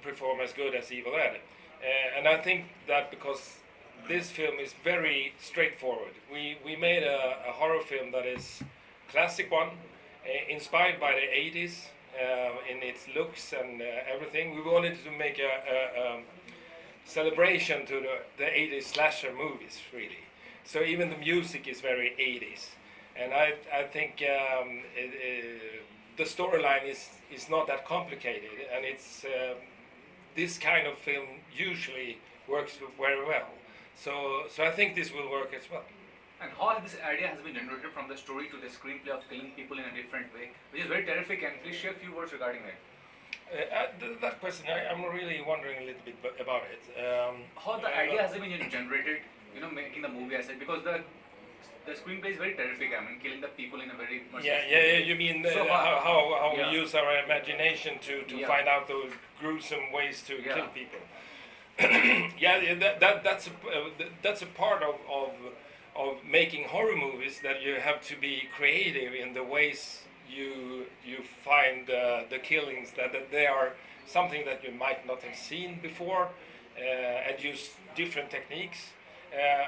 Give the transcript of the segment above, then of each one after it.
perform as good as Evil Ed. And I think that because this film is very straightforward. We made a horror film that is classic one, inspired by the 80s in its looks and everything. We wanted to make a celebration to the 80s slasher movies, really. So even the music is very 80s. And I think the storyline is not that complicated, and it's this kind of film usually works very well. So I think this will work as well. And how this idea has been generated from the story to the screenplay of killing people in a different way, which is very terrific, and please share a few words regarding it. That question, I'm really wondering a little bit about it. How the idea has been generated, making the movie as such, because the screenplay is very terrific. I mean, killing the people in a very much. Yeah. You mean so how yeah. we use our imagination to yeah. find out those gruesome ways to yeah. kill people? That's a part of making horror movies, that you have to be creative in the ways you find the killings, that they are something that you might not have seen before, and use different techniques.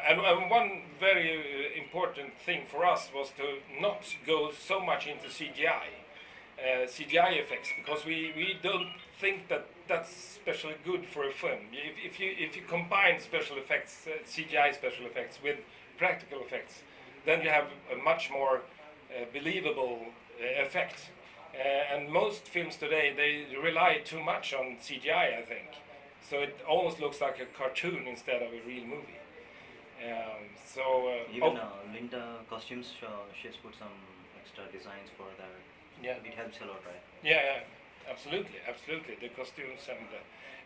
And one very important thing for us was to not go so much into CGI effects, because we don't think that that's especially good for a film. If you combine special effects, CGI special effects, with practical effects, then you have a much more believable effect. And most films today, they rely too much on CGI, I think. So it almost looks like a cartoon instead of a real movie. Even Linda costumes, she's put some extra designs for that. Yeah, it helps a lot, right? Yeah, absolutely. The costumes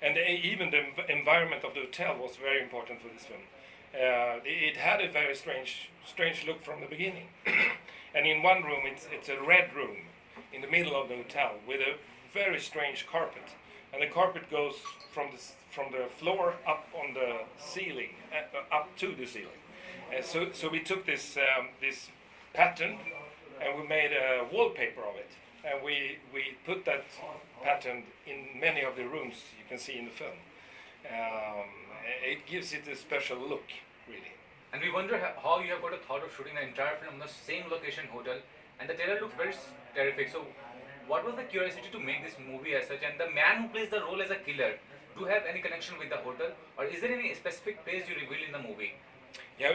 and even the environment of the hotel was very important for this film. It had a very strange look from the beginning. And in one room, it's a red room in the middle of the hotel with a very strange carpet, and the carpet goes from the floor up on the ceiling, up to the ceiling. So we took this pattern and we made a wallpaper of it, and we put that pattern in many of the rooms you can see in the film. It gives it a special look, really. And we wonder how you have got a thought of shooting the entire film on the same location hotel, and the trailer looks very terrific. So what was the curiosity to make this movie as such, and the man who plays the role as a killer, do you have any connection with the hotel, or is there any specific place you reveal in the movie? Yeah,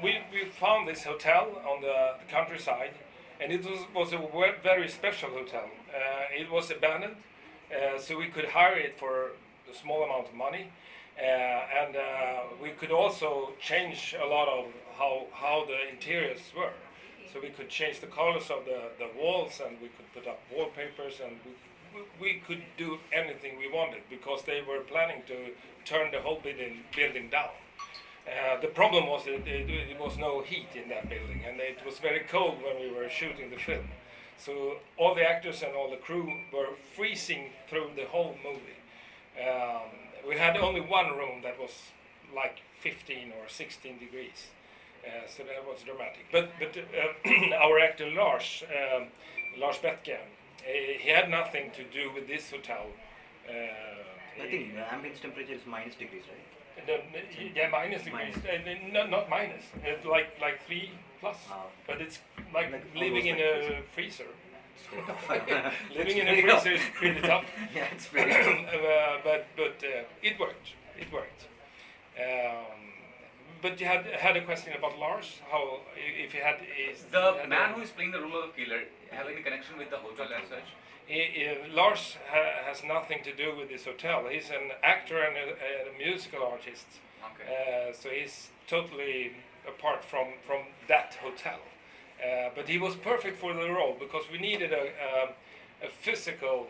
we found this hotel on the countryside, and it was a very special hotel. It was abandoned, so we could hire it for a small amount of money, and we could also change a lot of how the interiors were. So we could change the colors of the walls, and we could put up wallpapers, and we could do anything we wanted, because they were planning to turn the whole building down. The problem was that there was no heat in that building, and it was very cold when we were shooting the film. So all the actors and all the crew were freezing through the whole movie. We had only one room that was like 15 or 16 degrees. So that was dramatic. But our actor Lars Betke, he had nothing to do with this hotel. I think the ambient temperature is minus degrees, right? Yeah, minus degrees. Not minus. It's like 3 plus. But it's like living in a freezer. Living in a freezer is pretty tough. Yeah, it's pretty tough. But it worked. It worked. But you had a question about Lars. How if he had the man who is playing the role of killer have any connection with the hotel as such? Lars has nothing to do with this hotel. He's an actor and a musical artist. Okay. So he's totally apart from that hotel. But he was perfect for the role, because we needed a physical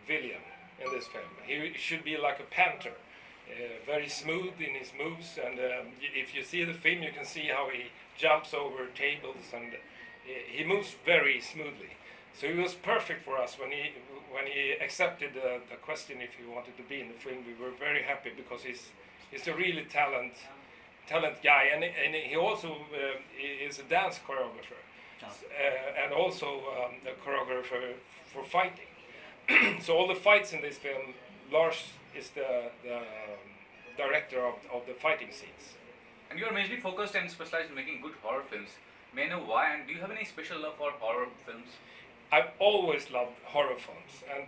villain in this film. He should be like a panther. Very smooth in his moves, and if you see the film, you can see how he jumps over tables, and he moves very smoothly. So he was perfect for us. When he accepted the question if he wanted to be in the film, we were very happy, because he's a really talent guy, and he also is a dance choreographer, and also a choreographer for fighting. So all the fights in this film, Lars is the director of the fighting scenes. And you are mainly focused and specialized in making good horror films. May I know why, and do you have any special love for horror films? I've always loved horror films, and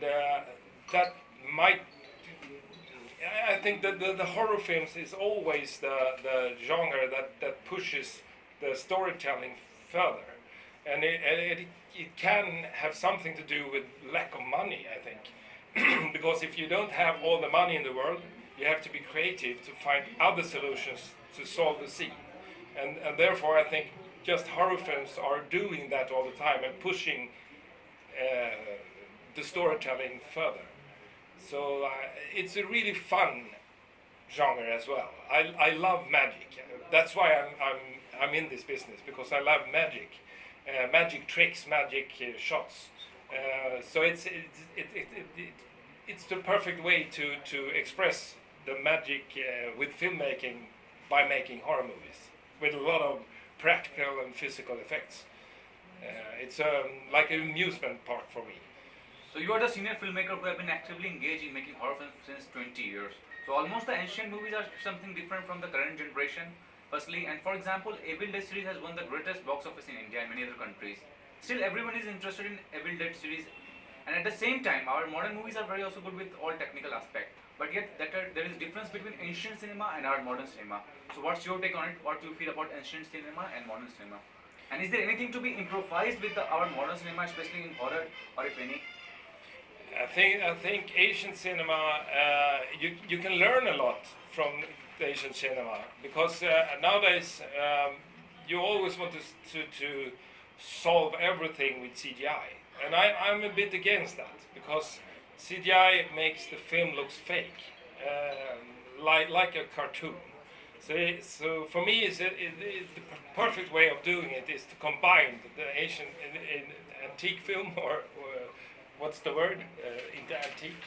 that might. I think that the horror films is always the genre that pushes the storytelling further, and it can have something to do with lack of money, I think. Because if you don't have all the money in the world, you have to be creative to find other solutions to solve the scene. And therefore I think just horror films are doing that all the time and pushing the storytelling further. So it's a really fun genre as well. I love magic. That's why I'm in this business, because I love magic. Magic tricks, magic shots. So it's the perfect way to express the magic with filmmaking by making horror movies with a lot of practical and physical effects. It's like an amusement park for me. So you are the senior filmmaker who have been actively engaged in making horror films since 20 years. So almost the ancient movies are something different from the current generation. Firstly, and for example, Evil Dead series has won the greatest box office in India and many other countries. Still, everyone is interested in Evil Dead series, and at the same time, our modern movies are very also good with all technical aspect. But yet, there is difference between ancient cinema and our modern cinema. So, what's your take on it? What do you feel about ancient cinema and modern cinema? And is there anything to be improvised with our modern cinema, especially in horror, or if any? I think Asian cinema, you can learn a lot from the Asian cinema, because nowadays you always want to solve everything with CGI, and I'm a bit against that, because CGI makes the film looks fake, like a cartoon. So for me, the perfect way of doing it is to combine the Asian in antique film, or what's the word? Into antique,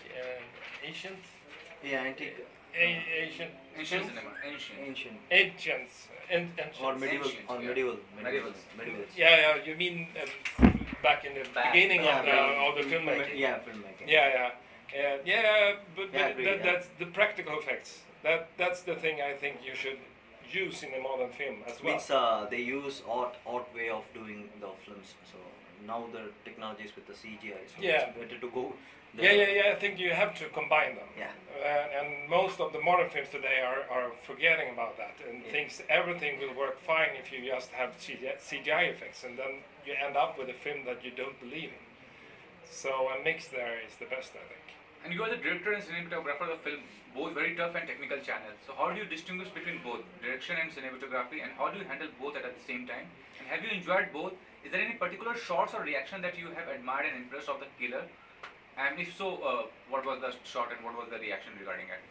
ancient? Yeah, antique. Asian. Ancient cinema. Ancients. Or medieval. Ancient, Or yeah. medieval. Medievals. Yeah, you mean back in the beginning of the filmmaking? Yeah, filmmaking. Yeah. But Yeah, I agree, yeah. that's the practical effects. That's the thing I think you should use in a modern film as well. Means they use odd way of doing the films. So now the technologies with the CGI, so Yeah. it's better to go. Yeah. I think you have to combine them. Yeah. And most of the modern films today are forgetting about that and thinks everything will work fine if you just have CGI effects, and then you end up with a film that you don't believe in. So a mix there is the best, I think. And you are the director and cinematographer of the film, both very tough and technical channels. So how do you distinguish between both direction and cinematography, and how do you handle both at the same time? And have you enjoyed both? Is there any particular shots or reaction that you have admired and impressed of the killer? And if so, what was the shot and what was the reaction regarding it?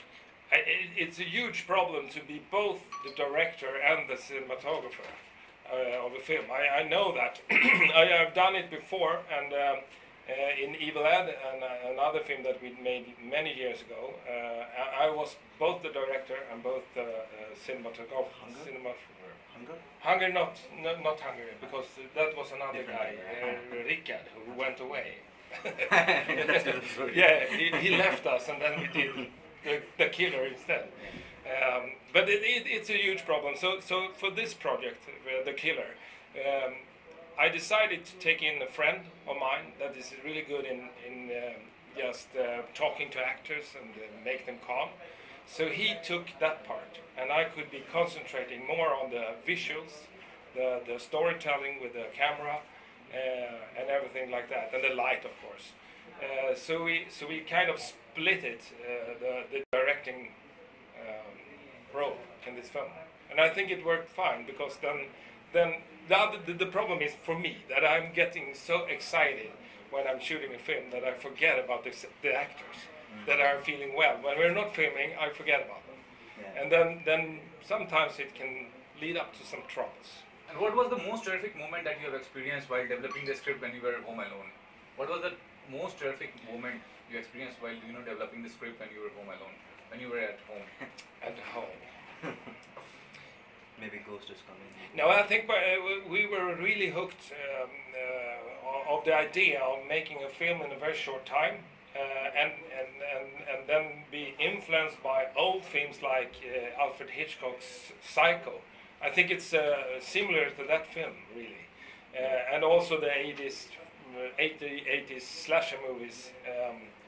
It's a huge problem to be both the director and the cinematographer of a film. I know that. I have done it before, and in Evil Dead and another film that we made many years ago, I was both the director and both the cinematographer. Hunger, not Hungary, because that was another guy, Rickard, who went away. That's another story. Yeah, he left us, and then we did the killer instead. But it's a huge problem. So for this project, the killer, I decided to take in a friend of mine that is really good in just talking to actors and make them calm. So he took that part, and I could be concentrating more on the visuals, the storytelling with the camera, and everything like that, and the light, of course. So we kind of split it, the directing role in this film, and I think it worked fine, because then the problem is for me that I'm getting so excited when I'm shooting a film that I forget about the actors that are feeling well. When we're not filming, I forget about them, and then sometimes it can lead up to some troubles. And what was the most terrific moment that you have experienced while developing the script when you were home alone? What was the most terrific moment you experienced while developing the script when you were home alone? When you were at home? At home. Maybe Ghost is coming. No, I think we were really hooked of the idea of making a film in a very short time, and then be influenced by old films like Alfred Hitchcock's Psycho. I think it's similar to that film, really, and also the 80s slasher movies.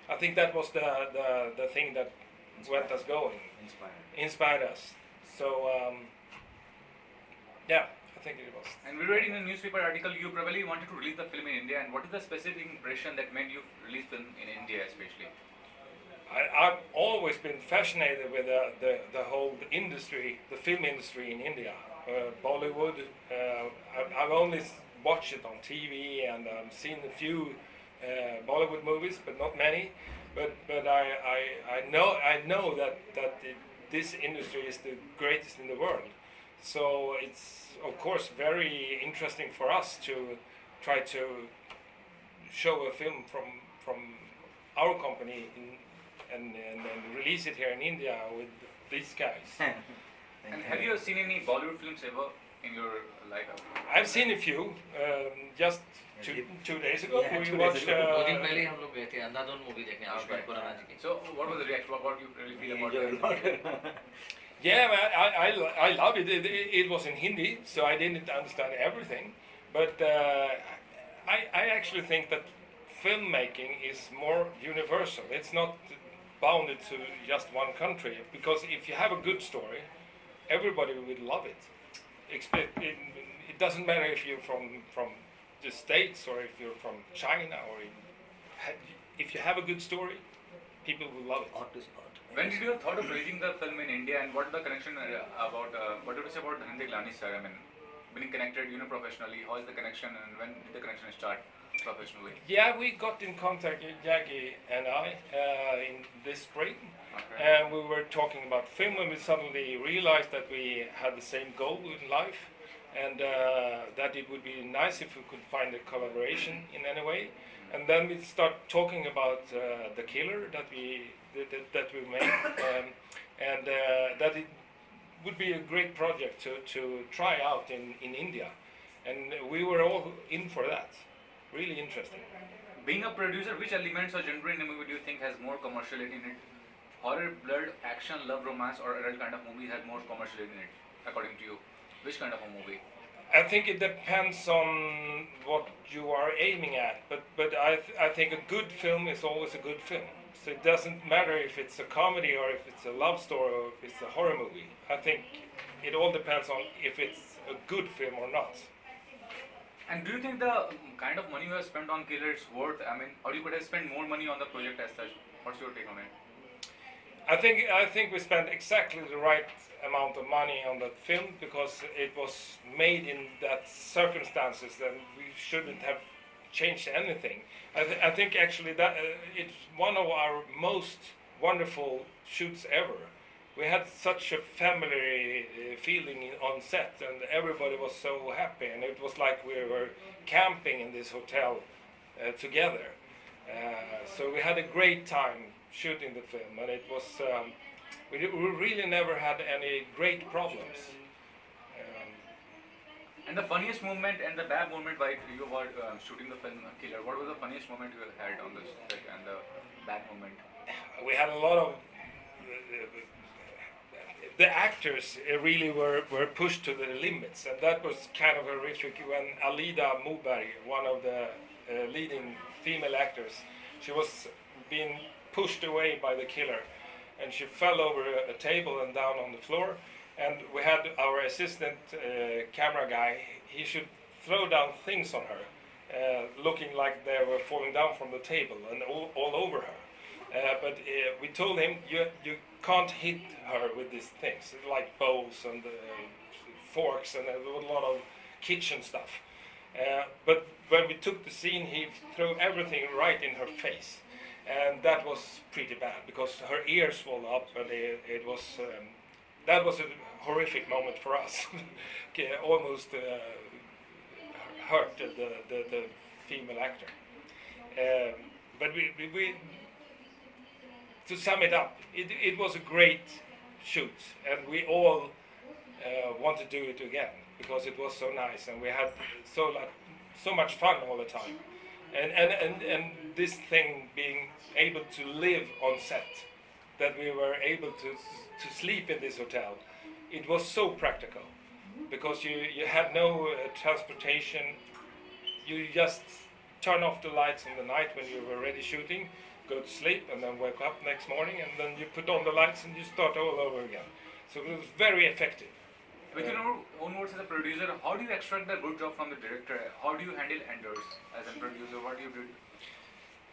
I think that was the thing that went us going, inspired us. So yeah, I think it was. And we read in a newspaper article you probably wanted to release the film in India, and what is the specific impression that made you release film in India especially? I've always been fascinated with the whole industry, the film industry in India. Bollywood, I've only watched it on TV and seen a few Bollywood movies, but not many. But I know that this industry is the greatest in the world. So it's of course very interesting for us to try to show a film from our company and release it here in India with these guys. And have you seen any Bollywood films ever in your life? I've seen a few. Just two days ago, we watched. 2 दिन पहले हम लोग गए थे अंधाधुन movie देखने आयुष्मान खुराना जी की. So what was the reaction? What you really feel about it? Yeah, I love it. It was in Hindi, so I didn't understand everything. But I actually think that filmmaking is more universal. It's not bounded to just one country. Because if you have a good story, everybody will love it. It doesn't matter if you're from the States or if you're from China or if you have a good story, people will love it. Art is art. When did you have thought of releasing the film in India, and what the connection about what do you say about Dhanjay Galani sir? I mean, being connected, professionally, how is the connection, and when did the connection start professionally? Yeah, we got in contact with Jackie and I in this spring, Okay. and we were talking about film, and we suddenly realized that we had the same goal in life, and that it would be nice if we could find a collaboration in any way. And then we start talking about the killer that we made, and that it would be a great project to try out in India, and we were all in for that. Really interesting. Being a producer, which elements or genre in a movie do you think has more commerciality in it? Horror, blood, action, love, romance, or adult kind of movie has more commerciality in it, according to you? Which kind of a movie? I think it depends on what you are aiming at, but I think a good film is always a good film. So it doesn't matter if it's a comedy or if it's a love story or if it's a horror movie. I think it all depends on if it's a good film or not. And do you think the kind of money you have spent on Killer is worth? I mean, or you could have spent more money on the project as such? What's your take on it? I think we spent exactly the right amount of money on that film because it was made in that circumstances, and we shouldn't have changed anything. I think actually that it's one of our most wonderful shoots ever. We had such a family feeling on set, and everybody was so happy, and it was like we were camping in this hotel together. So we had a great time shooting the film, and it was we really never had any great problems. And the funniest moment and the bad moment while you were shooting the film Killer, what was the funniest moment you had on this set and the bad moment? We had a lot of the actors really were pushed to the limits, and that was kind of horrific when Alida Moberg, one of the leading female actors, she was being pushed away by the killer, and she fell over a table and down on the floor. And we had our assistant camera guy. He should throw down things on her, looking like they were falling down from the table and all over her. But we told him, you can't hit her with these things, like bowls and forks and a lot of kitchen stuff. But when we took the scene, he threw everything right in her face. And that was pretty bad, because her ears swelled up, and it was... that was a horrific moment for us. Almost hurt the female actor. But we to sum it up, it was a great shoot, and we all want to do it again because it was so nice, and we had so much fun all the time. And this thing being able to live on set, that we were able to sleep in this hotel, it was so practical, because you had no transportation. You just turn off the lights in the night when you were already shooting, go to sleep, and then wake up next morning, and then you put on the lights and you start all over again. So it was very effective. With your own words as a producer, how do you extract the good job from the director? How do you handle enders as a producer? What do you do?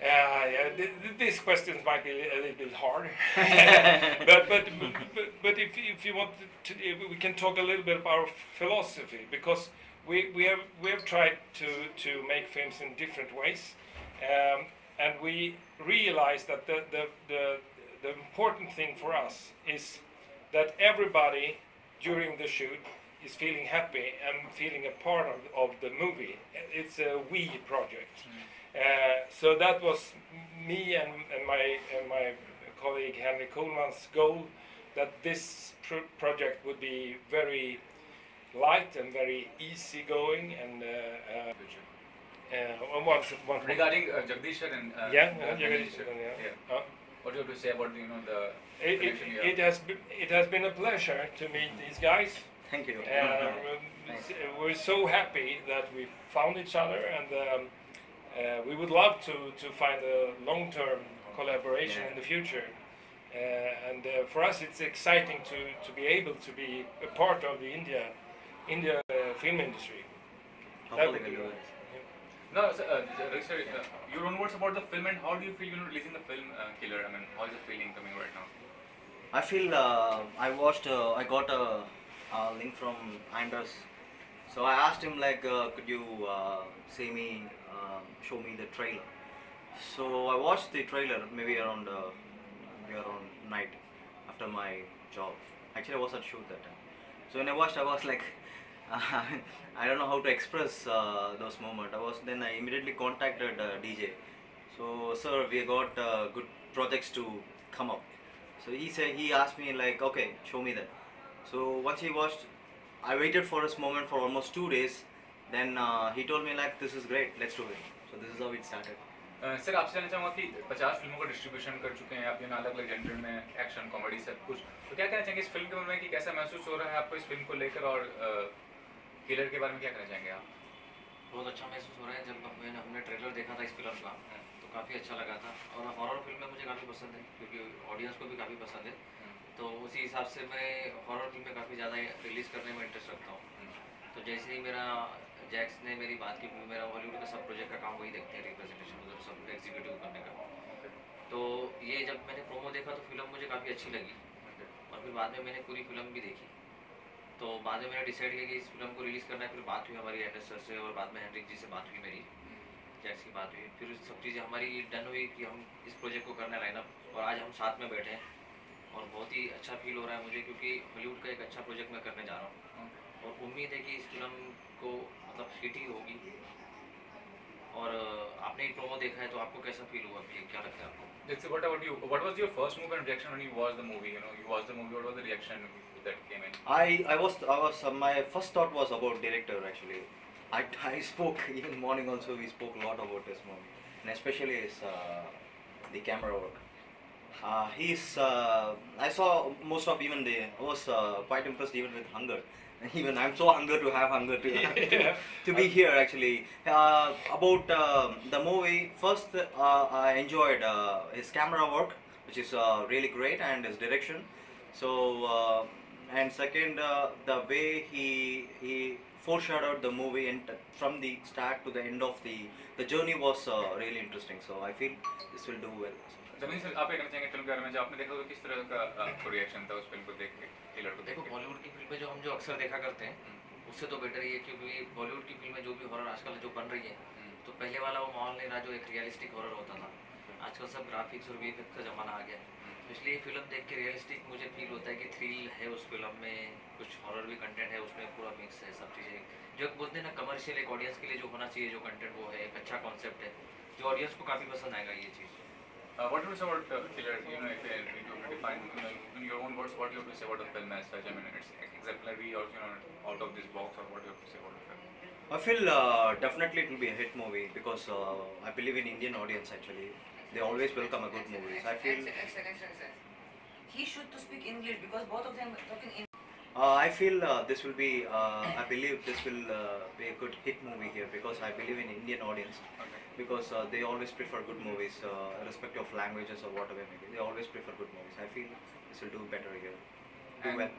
Yeah, these questions might be a little bit hard, but if you want to, we can talk a little bit about our philosophy, because we have tried to make films in different ways, and we realize that the important thing for us is that everybody during the shoot is feeling happy and feeling a part of the movie. It's a we project. So that was me and my colleague Henry Kohlman's goal, that this project would be very light and very easy-going, and regarding Jagdish and Jagdish, what do you have to say about the it has been a pleasure to meet these guys. Thank you. We're so happy that we found each other, and we would love to find a long-term collaboration in the future. And for us, it's exciting to be able to be a part of the India film industry. Hopefully we'll do it. No, sir, your own words about the film, and how do you feel releasing the film Killer? I mean, how is the feeling coming right now? I feel I got a link from Anders, so I asked him like, could you show me the trailer. So I watched the trailer maybe around night after my job. Actually, I was at shoot that time. So when I watched, I was like, I don't know how to express those moments. Then I immediately contacted DJ. So sir, we got good projects to come up. So he asked me like, okay, show me that. So once he watched, I waited for his moment for almost 2 days. Then he told me like, this is great, let's do it. So this is how it started. Sir आपसे जानना चाहूँगा कि 50 फिल्मों का distribution कर चुके हैं आप, अलग अलग जेंडर में, एक्शन, कॉमेडी, सब कुछ, तो क्या कहना चाहेंगे इस फिल्म के बारे में, कि कैसा महसूस हो रहा है आपको इस फिल्म को लेकर, और किलर के बारे में क्या कहना चाहेंगे आप? बहुत अच्छा महसूस हो रहा है। जब हमने ट्रेलर देखा था इस फिल्म का तो काफ़ी अच्छा लगा था, और हॉरर फिल्में मुझे काफ़ी पसंद है क्योंकि ऑडियंस को भी काफ़ी पसंद है, तो उसी हिसाब से मैं हॉरर फिल्में काफ़ी ज़्यादा रिलीज़ करने में इंटरेस्ट रखता हूँ। तो जैसे ही मेरा जैक्स ने मेरी बात की, मेरा हॉलीवुड का सब प्रोजेक्ट का काम वही देखते हैं, रिप्रेजेंटेशन उधर सब एग्जीक्यूटिव करने का। तो ये जब मैंने प्रोमो देखा तो फिल्म मुझे काफ़ी अच्छी लगी, और फिर बाद में मैंने पूरी फिल्म भी देखी। तो बाद में मैंने डिसाइड किया कि इस फिल्म को रिलीज़ करना है। फिर बात हुई हमारी एंडर सर से, और बाद में हेनरिक जी से बात हुई, मेरी जैक्स की बात हुई, फिर सब चीज़ें हमारी डन हुई कि हम इस प्रोजेक्ट को करना लाइनअप, और आज हम साथ में बैठे हैं, और बहुत ही अच्छा फील हो रहा है मुझे, क्योंकि हॉलीवुड का एक अच्छा प्रोजेक्ट मैं करने जा रहा हूँ, और उम्मीद है कि इस फिल्म को मतलब हिट ही होगी। और आपने ही प्रोमो देखा है तो आपको कैसा फील हुआ, क्या लगता है आपको? What about you? What was your first movie and reaction when you watched the movie? You watched the movie. What was the reaction that came in? I was my first thought was about director actually. I spoke even morning also. We spoke a lot about this movie, and especially his the camera work. I saw most of even I was quite impressed even with Hunger. Even I'm so hungry to have Hunger to be here actually. About the movie, first I enjoyed his camera work, which is really great, and his direction. So and second, the way he foreshadowed the movie, and from the start to the end of the journey was really interesting. So I feel this will do well. जमीन sir, आप कहना चाहेंगे film के बारे में, जो आपने देखा तो किस तरह का आपको रिएक्शन था उस फिल्म को देख के, किलर को देख के? देखो, बॉलीवुड की फिल्में जो अक्सर देखा करते हैं उससे तो बेटर ही है, क्योंकि बॉलीवुड की फिल्में जो भी हॉरर आजकल जो बन रही है, तो पहले वाला वो माहौल नहीं रहा जो एक रियलिस्टिक हॉरर होता था। आजकल सब ग्राफिक्स और वीएफएक्स का ज़माना आ गया, इसलिए फिल्म देख के रियलिस्टिक मुझे फील होता है कि थ्रिल है उस फिल्म में, कुछ हॉरर भी कंटेंट है उसमें, पूरा मिक्स है सब चीज़ें, जो बोलते हैं ना कमर्शियल, एक ऑडियंस के लिए जो होना चाहिए जो कंटेंट, वो है एक अच्छा कॉन्सेप्ट है जो ऑडियंस को काफ़ी पसंद आएगा ये चीज़। What do you say about Killer? If you have to define in your own words, what do you have to say about the film as such? I mean, it's exemplary, or out of this box, or what do you have to say about the film? I feel definitely it will be a hit movie because I believe in Indian audience actually. They always welcome a good movies. I feel. He should to speak English because both of them are talking English. I feel this will be. I believe this will be a good hit movie here because I believe in Indian audience. Okay. Because they always prefer good movies, irrespective of languages or whatever maybe. They always prefer good movies. I feel this will do better here. Do And well.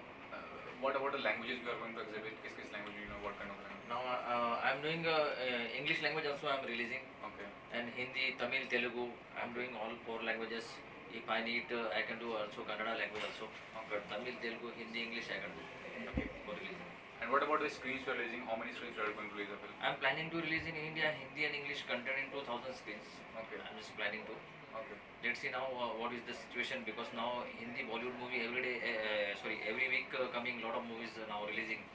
what about the languages you are going to exhibit? Which language you know? What kind of language? Now I'm doing English language also I'm releasing, Okay. and Hindi, Tamil, Telugu. I'm doing all 4 languages. If I need, I can do also Kannada language also. Okay. Tamil, Telugu, Hindi, English I can do Okay. for releasing. And what about the screens you are releasing? How many screens you are going to release the film? I'm planning to release in India Hindi and English content in 2000 screens. Okay. I'm just planning to. Okay. Let's see now what is the situation because now Hindi Bollywood movie every day, every week coming lot of movies now releasing.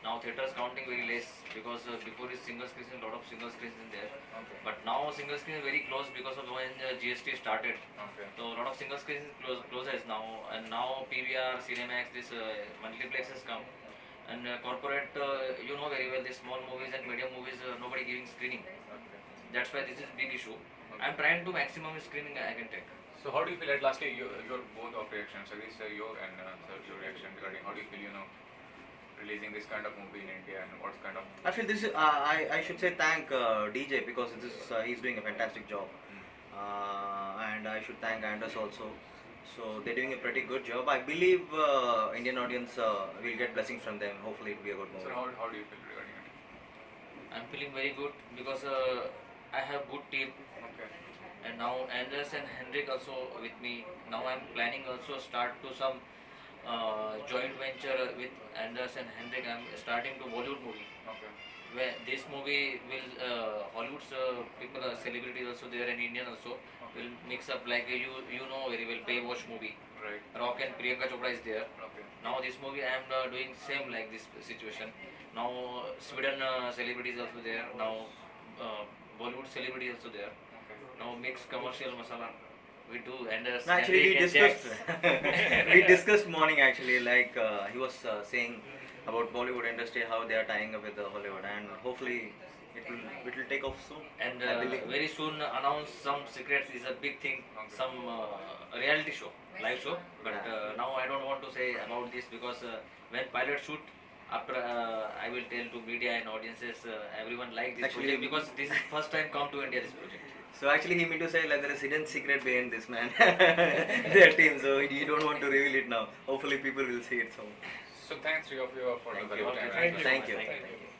Now theaters counting very less because before is single screens, a lot of single screens in there. Okay. But now single screen is very close because of when GST started. Okay. So a lot of single screens closes now, and now PVR, Cinemax, this multiplexes come. And corporate, you know very well, these small movies and medium movies, nobody giving screening. Okay. That's why this is big issue. I'm trying to maximum screening I can take. So how do you feel at lastly your both of reactions? So this your and sir, your reaction regarding how do you feel releasing this kind of movie in India and what's kind of I feel this is. I should say thank DJ because this is, he's doing a fantastic job, and I should thank Anders also. So they're doing a pretty good job. I believe Indian audience will get blessings from them. Hopefully it will be a good so movie. how do you feel regarding it? I'm feeling very good because I have good team, Okay. and now Anders and Henrik also with me. Now I'm planning also start to some joint venture with Anders and Henrik. I'm starting to Bollywood movie. Okay. Where this movie will Hollywood's people, celebrities also there and Indian also will mix up like you know very well Baywatch movie. Right. Rock and Priyanka Chopra is there. Okay. Now this movie I am doing same like this situation. Now Sweden celebrities also there. Now Bollywood celebrities also there. Okay. Now mix commercial masala. We do Anders. No, actually, we Henrik and discussed. Jax. We discussed morning actually. Like he was saying about Bollywood industry, how they are tying up with Hollywood, and hopefully it will take off soon. And I believe. very soon announce some secrets is a big thing. Okay. Some reality show, live show. But now I don't want to say about this because when pilot shoot, after I will tell to media and audiences, everyone like this Actually, project because this is first time come to India this project. So actually, he meant to say like there is hidden secret behind this man, their team. So you don't want to reveal it now. Hopefully, people will see it. So So thanks three of you for the Thank you. valuable time. Thank you. thank you. Thank you.